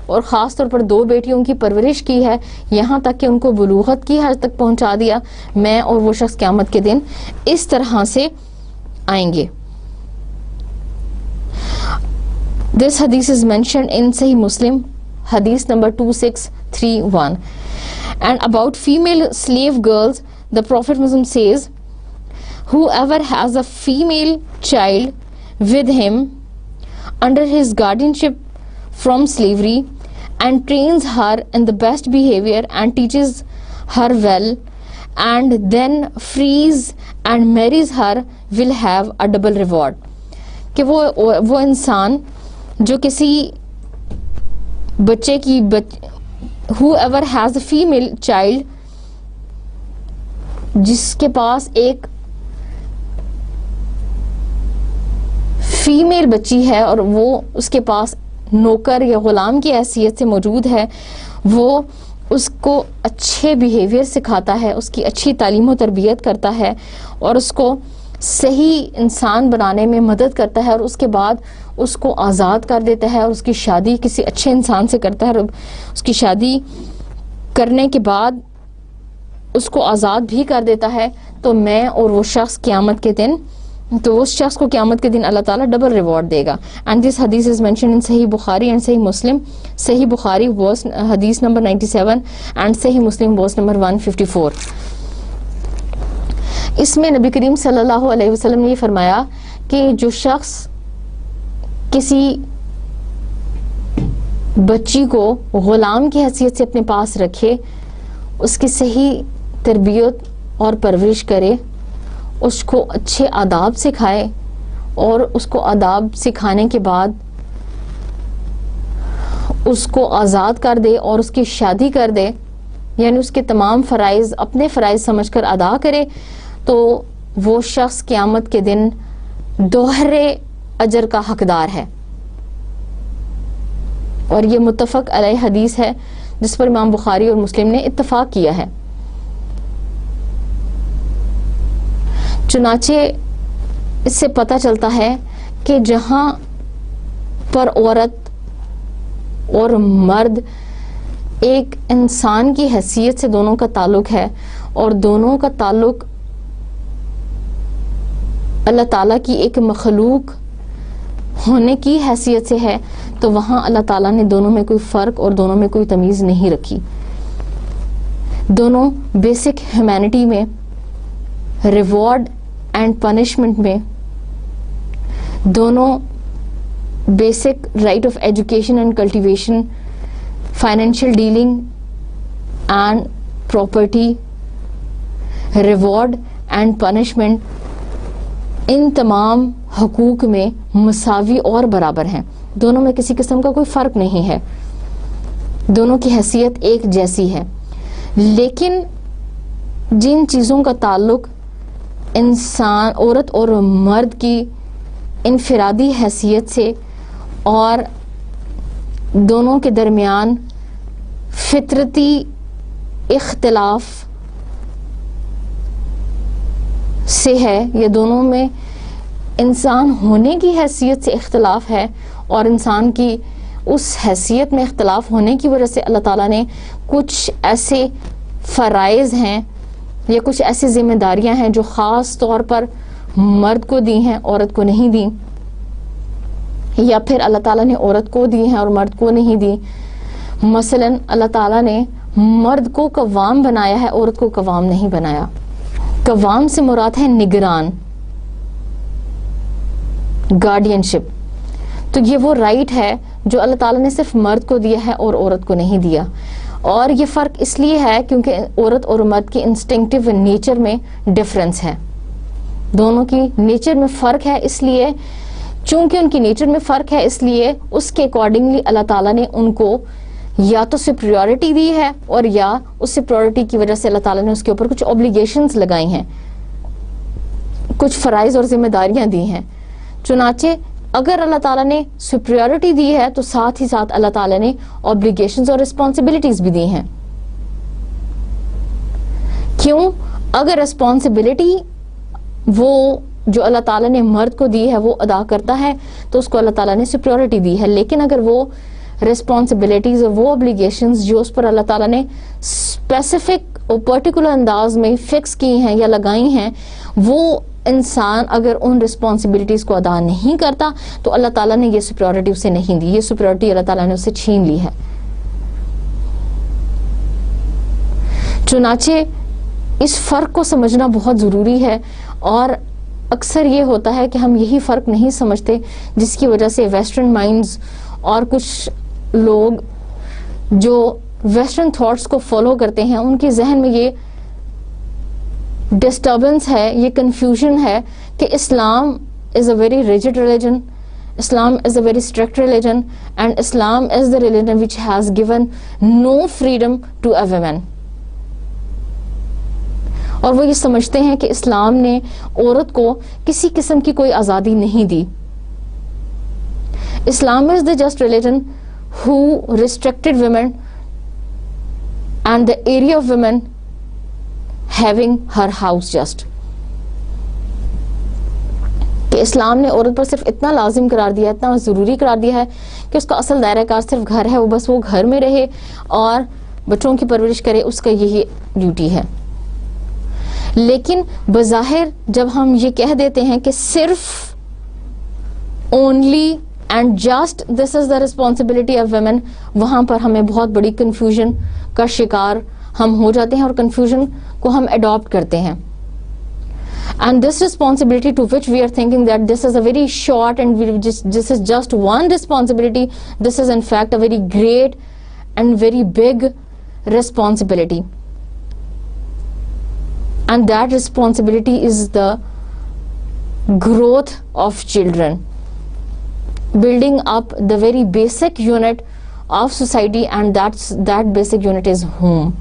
اور خاص طور پر دو بیٹیوں کی پرورش کی ہے یہاں تک کہ ان کو بلوغت کی حد تک پہنچا دیا, میں اور وہ شخص قیامت کے دن اس طرح سے آئیں گے. This hadith is mentioned in Sahih Muslim, hadith number 2631. And about female slave girls, the Prophet Muslim says, whoever has a female child with him under his guardianship from slavery and trains her in the best behavior and teaches her well and then frees and marries her will have a double reward. کہ وہ انسان جو کسی بچے کی whoever has a female child جس کے پاس ایک فیمیل بچی ہے اور وہ اس کے پاس نوکر یا غلام کی حیثیت سے موجود ہے, وہ اس کو اچھے بیہیویئر سکھاتا ہے, اس کی اچھی تعلیم و تربیت کرتا ہے اور اس کو صحیح انسان بنانے میں مدد کرتا ہے, اور اس کے بعد اس کو آزاد کر دیتا ہے اور اس کی شادی کسی اچھے انسان سے کرتا ہے, اور اس کی شادی کرنے کے بعد اس کو آزاد بھی کر دیتا ہے, تو میں اور وہ شخص قیامت کے دن تو اس شخص کو قیامت کے دن اللہ تعالیٰ ڈبل ریوارڈ دے گا. اینڈ دس حدیث از مینشنڈ ان صحیح بخاری اینڈ صحیح مسلم. صحیح بخاری ورس حدیث نمبر 97 اینڈ صحیح مسلم ورس نمبر 154. اس میں نبی کریم صلی اللہ علیہ وسلم نے یہ فرمایا کہ جو شخص کسی بچی کو غلام کی حیثیت سے اپنے پاس رکھے، اس کی صحیح تربیت اور پرورش کرے، اس کو اچھے آداب سکھائے اور اس کو آداب سکھانے کے بعد اس کو آزاد کر دے اور اس کی شادی کر دے، یعنی اس کے تمام فرائض اپنے فرائض سمجھ کر ادا کرے، تو وہ شخص قیامت کے دن دوہرے اجر کا حقدار ہے. اور یہ متفق علیہ حدیث ہے جس پر امام بخاری اور مسلم نے اتفاق کیا ہے. چنانچہ اس سے پتہ چلتا ہے کہ جہاں پر عورت اور مرد ایک انسان کی حیثیت سے دونوں کا تعلق ہے اور دونوں کا تعلق اللہ تعالیٰ کی ایک مخلوق ہونے کی حیثیت سے ہے، تو وہاں اللہ تعالیٰ نے دونوں میں کوئی فرق اور دونوں میں کوئی تمیز نہیں رکھی. دونوں بیسک ہیومینٹی میں، ریوارڈ اینڈ پنشمنٹ میں، دونوں basic right of education and cultivation, financial dealing and property, reward and punishment, ان تمام حقوق میں مساوی اور برابر ہیں. دونوں میں کسی قسم کا کوئی فرق نہیں ہے، دونوں کی حیثیت ایک جیسی ہے. لیکن جن چیزوں کا تعلق انسان، عورت اور مرد کی انفرادی حیثیت سے اور دونوں کے درمیان فطرتی اختلاف سے ہے، یا دونوں میں انسان ہونے کی حیثیت سے اختلاف ہے اور انسان کی اس حیثیت میں اختلاف ہونے کی وجہ سے اللہ تعالیٰ نے کچھ ایسے فرائض ہیں یا کچھ ایسی ذمہ داریاں ہیں جو خاص طور پر مرد کو دی ہیں، عورت کو نہیں دی، یا پھر اللہ تعالیٰ نے عورت کو دی ہیں اور مرد کو نہیں دی. مثلا اللہ تعالیٰ نے مرد کو قوام بنایا ہے، عورت کو قوام نہیں بنایا. قوام سے مراد ہے نگران، گارڈینشپ. تو یہ وہ رائٹ ہے جو اللہ تعالیٰ نے صرف مرد کو دیا ہے اور عورت کو نہیں دیا. اور یہ فرق اس لیے ہے کیونکہ عورت اور مرد کی انسٹنکٹیو نیچر میں ڈفرنس ہے، دونوں کی نیچر میں فرق ہے. اس لیے چونکہ ان کی نیچر میں فرق ہے، اس لیے اس کے اکارڈنگلی اللہ تعالیٰ نے ان کو یا تو سپریورٹی دی ہے اور یا اس سپریورٹی کی وجہ سے اللہ تعالیٰ نے اس کے اوپر کچھ اوبلیگیشنز لگائی ہیں، کچھ فرائض اور ذمہ داریاں دی ہیں. چنانچہ اگر اللہ تعالیٰ نے سپریورٹی دی ہے تو ساتھ ہی ساتھ اللہ تعالیٰ نے اوبلیگیشنز اور رسپانسبلٹیز بھی دی ہیں. کیوں؟ اگر رسپانسبلٹی وہ جو اللہ تعالیٰ نے مرد کو دی ہے وہ ادا کرتا ہے تو اس کو اللہ تعالیٰ نے سپریورٹی دی ہے. لیکن اگر وہ رسپانسبلٹیز اور وہ اوبلیگیشنز جو اس پر اللہ تعالیٰ نے اسپیسیفک اور پرٹیکولر انداز میں فکس کی ہیں یا لگائی ہیں، وہ انسان اگر ان رسپانسبلٹیز کو ادا نہیں کرتا تو اللہ تعالیٰ نے یہ سپریورٹی اسے نہیں دی، یہ سپریورٹی اللہ تعالیٰ نے اسے چھین لی ہے. چنانچہ اس فرق کو سمجھنا بہت ضروری ہے، اور اکثر یہ ہوتا ہے کہ ہم یہی فرق نہیں سمجھتے، جس کی وجہ سے ویسٹرن مائنڈز اور کچھ لوگ جو ویسٹرن تھاٹس کو فالو کرتے ہیں ان کے ذہن میں یہ ڈسٹربنس ہے، یہ کنفیوژن ہے کہ Islam is a very rigid religion, Islam is a very strict religion, and Islam is the religion which has given no freedom to a women. اور وہ یہ سمجھتے ہیں کہ اسلام نے عورت کو کسی قسم کی کوئی آزادی نہیں دی. Islam is the just religion who restricted women and the area of women having her house just. کہ اسلام نے عورت پر صرف اتنا لازم قرار دیا ہے، اتنا ضروری قرار دیا ہے کہ اس کا اصل دائرہ کار صرف گھر ہے، وہ بس وہ گھر میں رہے اور بچوں کی پرورش کرے، اس کا یہی ڈیوٹی ہے. لیکن بظاہر جب ہم یہ کہہ دیتے ہیں کہ صرف only and just this is the responsibility of women, وہاں پر ہمیں بہت بڑی کنفیوژن کا شکار ہم ہو جاتے ہیں اور کنفیوژن کو ہم اڈاپٹ کرتے ہیں. And this responsibility to which we are thinking that this is a very short and this is just one responsibility, this is in fact a very great and very big responsibility. And that responsibility is the growth of children, building up the very basic unit of society, and that basic unit is home.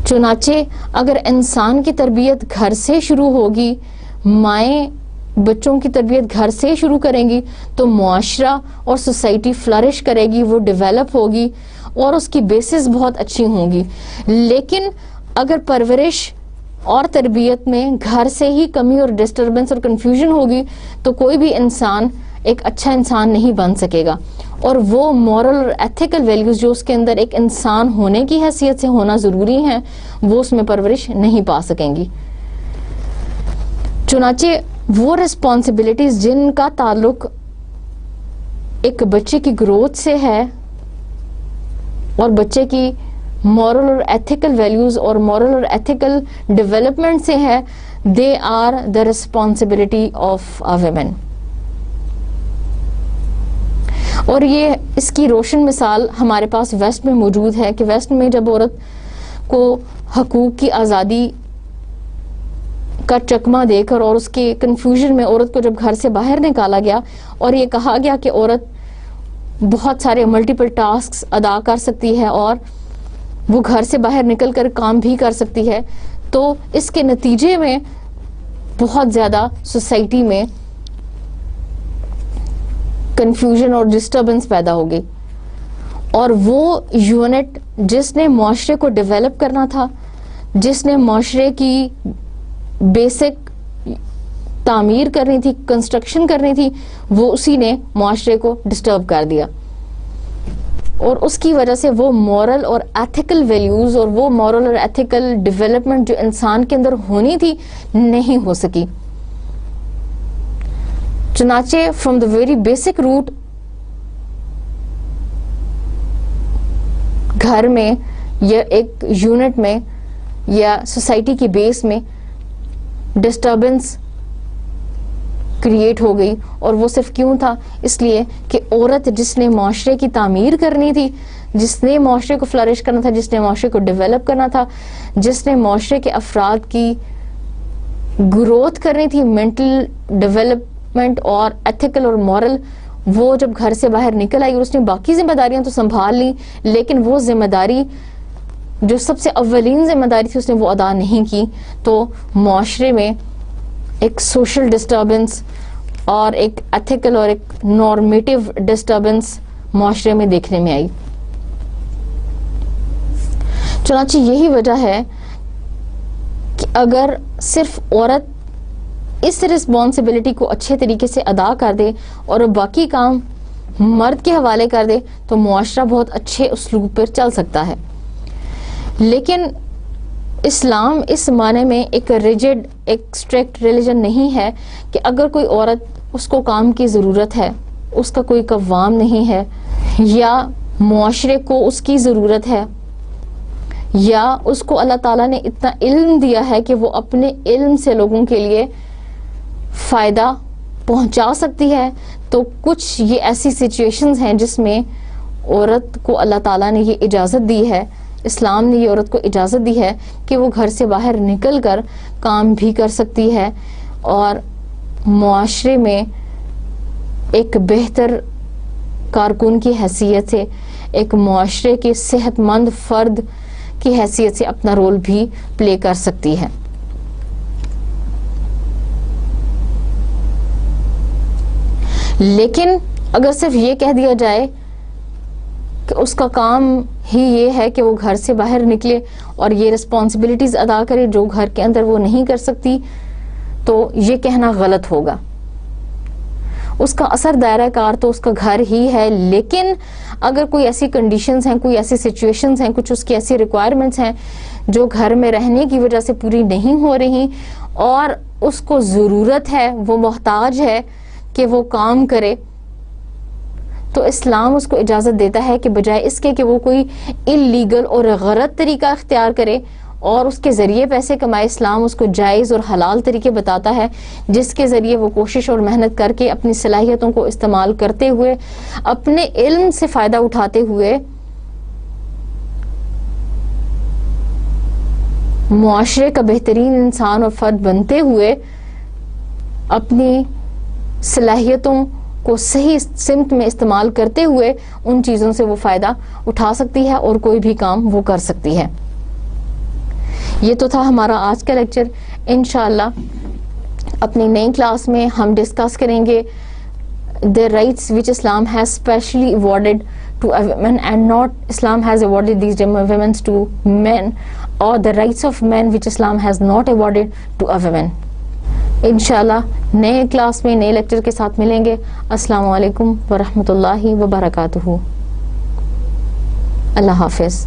چنانچہ اگر انسان کی تربیت گھر سے شروع ہوگی, مائیں بچوں کی تربیت گھر سے شروع کریں گی, تو معاشرہ اور سوسائٹی فلرش کرے گی, وہ ڈیولپ ہوگی اور اس کی بیسز بہت اچھی ہوں گی. لیکن اگر پرورش اور تربیت میں گھر سے ہی کمی اور ڈسٹربنس اور کنفیوژن ہوگی تو کوئی بھی انسان ایک اچھا انسان نہیں بن سکے گا, اور وہ مورل اور ایتھیکل ویلیوز جو اس کے اندر ایک انسان ہونے کی حیثیت سے ہونا ضروری ہیں, وہ اس میں پرورش نہیں پا سکیں گی. چنانچہ وہ ریسپانسبلٹیز جن کا تعلق ایک بچے کی گروتھ سے ہے اور بچے کی مورل اور ایتھیکل ویلیوز اور مورل اور ایتھیکل ڈیولپمنٹ سے ہے, they are the responsibility of a women. اور یہ اس کی روشن مثال ہمارے پاس ویسٹ میں موجود ہے کہ ویسٹ میں جب عورت کو حقوق کی آزادی کا چکمہ دے کر اور اس کے کنفیوژن میں عورت کو جب گھر سے باہر نکالا گیا اور یہ کہا گیا کہ عورت بہت سارے ملٹیپل ٹاسکس ادا کر سکتی ہے اور وہ گھر سے باہر نکل کر کام بھی کر سکتی ہے, تو اس کے نتیجے میں بہت زیادہ سوسائٹی میں کنفیوژن اور ڈسٹربنس پیدا ہو گئی. اور وہ یونٹ جس نے معاشرے کو ڈیولپ کرنا تھا, جس نے معاشرے کی بیسک تعمیر کرنی تھی, کنسٹرکشن کرنی تھی, وہ اسی نے معاشرے کو ڈسٹرب کر دیا, اور اس کی وجہ سے وہ مورل اور ایتھیکل ویلیوز اور وہ مورل اور ایتھیکل ڈیولپمنٹ جو انسان کے اندر ہونی تھی نہیں ہو سکی. چنانچہ from the very basic root گھر میں یا ایک یونٹ میں یا سوسائٹی کی بیس میں ڈسٹربنس کریٹ ہو گئی, اور وہ صرف کیوں تھا؟ اس لیے کہ عورت جس نے معاشرے کی تعمیر کرنی تھی, جس نے معاشرے کو فلرش کرنا تھا, جس نے معاشرے کو ڈیولپ کرنا تھا, جس نے معاشرے کے افراد کی گروتھ کرنی تھی, مینٹل ڈیولپمنٹ اور ایتھیکل اور مورل, وہ جب گھر سے باہر نکل آئی اور اس نے باقی ذمہ داریاں تو سنبھال لی, لیکن وہ ذمہ داری جو سب سے اولین ذمہ داری تھی اس نے وہ ادا نہیں کی, تو معاشرے میں ایک سوشل ڈسٹربنس اور ایک ایتھیکل اور ایک نارمیٹیو ڈسٹربنس معاشرے میں دیکھنے میں آئی. چنانچہ یہی وجہ ہے کہ اگر صرف عورت اس رسپانسبلٹی کو اچھے طریقے سے ادا کر دے اور باقی کام مرد کے حوالے کر دے تو معاشرہ بہت اچھے اسلوب پر چل سکتا ہے. لیکن اسلام اس معنی میں ایک ریجڈ ایک اسٹرکٹ ریلیجن نہیں ہے کہ اگر کوئی عورت اس کو کام کی ضرورت ہے, اس کا کوئی قوام نہیں ہے, یا معاشرے کو اس کی ضرورت ہے, یا اس کو اللہ تعالیٰ نے اتنا علم دیا ہے کہ وہ اپنے علم سے لوگوں کے لیے فائدہ پہنچا سکتی ہے, تو کچھ یہ ایسی سچویشنز ہیں جس میں عورت کو اللہ تعالیٰ نے یہ اجازت دی ہے, اسلام نے یہ عورت کو اجازت دی ہے کہ وہ گھر سے باہر نکل کر کام بھی کر سکتی ہے اور معاشرے میں ایک بہتر کارکن کی حیثیت سے, ایک معاشرے کے صحت مند فرد کی حیثیت سے اپنا رول بھی پلے کر سکتی ہے. لیکن اگر صرف یہ کہہ دیا جائے کہ اس کا کام ہی یہ ہے کہ وہ گھر سے باہر نکلے اور یہ رسپانسبلٹیز ادا کرے جو گھر کے اندر وہ نہیں کر سکتی, تو یہ کہنا غلط ہوگا. اس کا اثر دائرہ کار تو اس کا گھر ہی ہے، لیکن اگر کوئی ایسی کنڈیشنز ہیں، کوئی ایسی سچویشنز ہیں، کچھ اس کی ایسی ریکوائرمنٹس ہیں جو گھر میں رہنے کی وجہ سے پوری نہیں ہو رہی اور اس کو ضرورت ہے، وہ محتاج ہے کہ وہ کام کرے، تو اسلام اس کو اجازت دیتا ہے کہ بجائے اس کے کہ وہ کوئی انلیگل اور غلط طریقہ اختیار کرے اور اس کے ذریعے پیسے کمائے، اسلام اس کو جائز اور حلال طریقے بتاتا ہے جس کے ذریعے وہ کوشش اور محنت کر کے اپنی صلاحیتوں کو استعمال کرتے ہوئے، اپنے علم سے فائدہ اٹھاتے ہوئے معاشرے کا بہترین انسان اور فرد بنتے ہوئے اپنی صلاحیتوں کو صحیح سمت میں استعمال کرتے ہوئے ان چیزوں سے وہ فائدہ اٹھا سکتی ہے اور کوئی بھی کام وہ کر سکتی ہے۔ یہ تو تھا ہمارا آج کا لیکچر۔ انشاءاللہ اپنی نئی کلاس میں ہم ڈسکس کریں گے the rights which Islam has specially awarded to a women and not Islam has awarded these women to men, or the rights of men which Islam has not awarded to a women۔ انشاءاللہ نئے class میں نئے lecture کے ساتھ ملیں گے۔ السلام علیکم ورحمۃ اللہ وبرکاتہ۔ اللہ حافظ۔